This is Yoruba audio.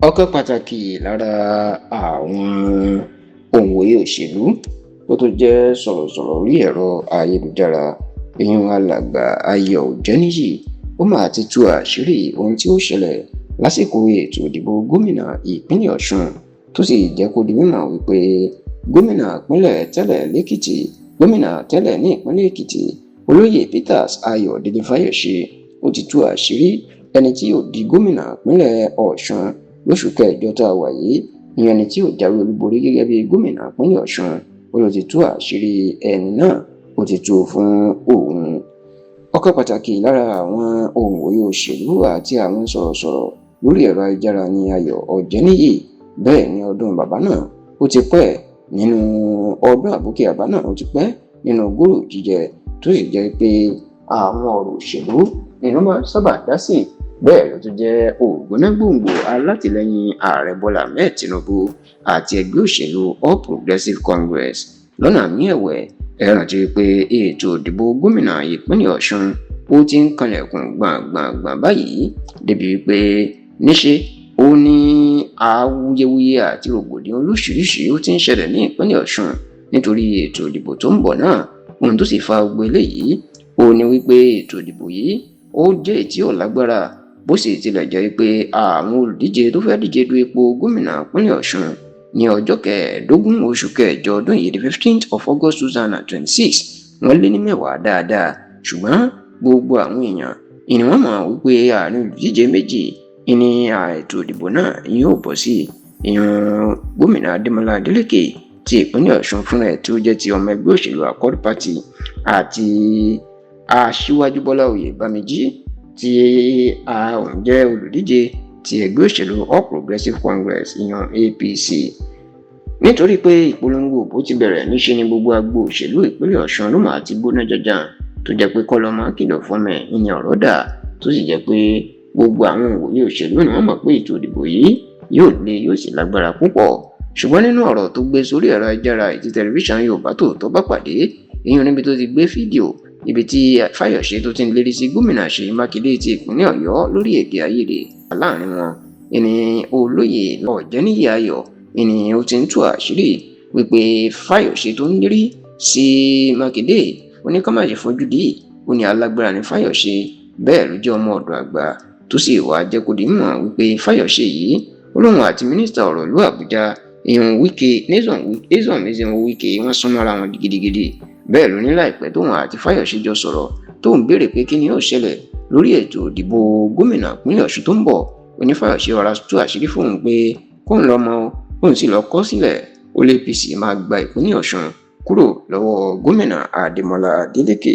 ọ̀kan pàtàkì lára àwọn òǹwòye òṣèlú tó tún jẹ́ sọ̀rọ̀sọ̀rọ̀ orí ẹ̀rọ ayélujára ìyún alàgbà Ayọ̀ Òjẹ́níyì ó máa ti tú àṣírí ohun tí ó ṣẹlẹ̀ lásìkò ètò ìdìbò gómìnà ìpínlẹ̀ Ọ̀ṣun tó sì jẹ́ kó di mímọ̀ wípé gómìnà ìpínlẹ̀ tẹ́lẹ̀ lẹ́kìtì gómìnà tẹ́lẹ̀ ní ìpínlẹ̀ Èkìtì olóyè Peters Ayọ̀délé Fáyọ̀ṣe ó ti tú àṣírí ẹni tí yóò di gómìnà ìpínlẹ̀ Ọ̀ṣun lóṣù kẹjọ tá a wà yìí ìyẹn ẹni tí yóò jáwé olúborí gẹ́gẹ́ bí gómìnà ìpínlẹ̀ Ọ̀ṣun ó ló ti tú àṣírí ẹni náà ó ti tú fún òun. ọ̀kan pàtàkì lára àwọn òǹwòye òṣèlú àti àwọn sọ̀rọ̀sọ̀rọ̀ lórí ẹ̀rọ ayélujára ní Ayọ̀ Òjẹ́níyì bẹ́ẹ̀ ni ọdún bàbá náà ó ti pẹ́ nínú ọdún àbókè bàbá náà ó ti pẹ́ nínú gúrú jíjẹ tó sì jẹ́ pé àwọn ọ̀rọ̀ òṣèlú nínú máa sábà dá sí bẹ́ẹ̀ ló tún jẹ́ ògbónágbòǹgbò alátìlẹyìn ààrẹ Bọ́lá Ahmed Tinubu àti ẹgbẹ́ òṣèlú All Progressives Congress lọ́nà míì ẹ̀wẹ̀ ẹ rántí pé ètò ìdìbò gómìnà ìpínlẹ̀ Ọ̀ṣun ó ti ń kanlẹ̀kùn gbàngbàngbàn báyìí débi wípé níṣe ó ní awuyewuye àti rògbòdìyàn olóṣìṣì ó ti ń ṣẹlẹ̀ ní ìpínlẹ̀ Ọ̀ṣun nítorí ètò ìdìbò tó ń bọ̀ náà ohun tó sì fa gbogbo eléyìí ó ní wípé ètò ìdìbò yìí ó jẹ́ èyí tí ó lágbára bó sì tilẹ̀ jẹ́ pé àwọn olùdíje tó fẹ́ díje du ipò gómìnà ìpínlẹ̀ Ọ̀ṣun ní ọjọ́ kẹẹ̀ẹ́dógún oṣù kẹjọ ọdún yìí the 15th of August 2026 wọ́n lé ní mẹ́wàá dáadáa ṣùgbọ́n gbogbo àwọn èèyàn ìní wọ́n mọ̀ wípé àárín olùdíje méjì ìní ètò ìdìbò náà yóò bọ́ sí ìyẹn gómìnà Adémọ́lá Adélékè ti ìpínlẹ̀ Ọ̀ṣun fúnra ẹ̀ tí ó jẹ́ ti ọmọ ẹgbẹ́ òṣèlú Accord Party àti Aṣíwájú Bọ́lá Oyèbámíjí tí òun jẹ́ olùdíje ti ẹgbẹ́ òṣèlú All Progressives Congress ìyẹn APC. nítorí pé ìpolongo òbó ti bẹ̀rẹ̀ níṣe ni gbogbo agbo òṣèlú ìpínlẹ̀ Ọ̀ṣun ló máa ti gbóná janjan tó jẹ́ pé kọ́lọ́mọ kìlọ̀ fọ́mọ ìyẹn ọ̀rọ̀ dà tó sì jẹ́ pé gbogbo àwọn òwòye òṣèlú ni wọ́n mọ̀ pé ètò ìdìbò yìí yóò le yóò sì lágbára púpọ̀ ṣùgbọ́n nínú ọ̀rọ̀ tó gbé sórí ẹ̀rọ ayélujára ìtì tẹlifíṣàn Yorùbá Tòótọ́ bá pàdé ìyẹn níbi tó ti gbé fídíò ibi tí Fáyọ̀ṣe tó ti ń lérí sí gómìnà Ṣèyí Mákindé ti ìpínlẹ̀ Ọ̀yọ́ lórí èdè àìyedè láàrin wọn ẹni olóyè Òjẹ́níyì Ayọ̀ ẹni ó ti ń tú àṣírí wípé Fáyọ̀ṣe tó ń lérí sí Mákindé ó ní ká má ṣe fojú dì í ó ní alágbára ní Fáyọ̀ṣe bẹ́ẹ̀ ló jẹ́ ọmọ ọ̀dọ̀ àgbà tó sì wá jẹ́ kó di mọ̀ wípé Fáyọ̀ṣe yìí olóhùn àti mínísítà ọ̀rọ̀ ìlú Àbújá ìyẹn Wike wọ́n súnmọ́ ara wọn gidigidi bẹ́ẹ̀ ló ní láìpẹ́ tóun àti Fáyọ̀ṣe jọ sọ̀rọ̀ tóun béèrè pé kí ni yóò ṣẹlẹ̀ lórí ètò ìdìbò gómìnà ìpínlẹ̀ Ọ̀ṣun tó ń bọ̀ onífáyọ̀ṣe ọ̀rá tú àṣírí fóun pé kóun lọ́mọ òun sì lọ kọ́ sílẹ̀ ó lé APC máa gba ìpínlẹ̀ Ọ̀ṣun kúrò lọ́wọ́ gómìnà Adémọ́lá Adélékè.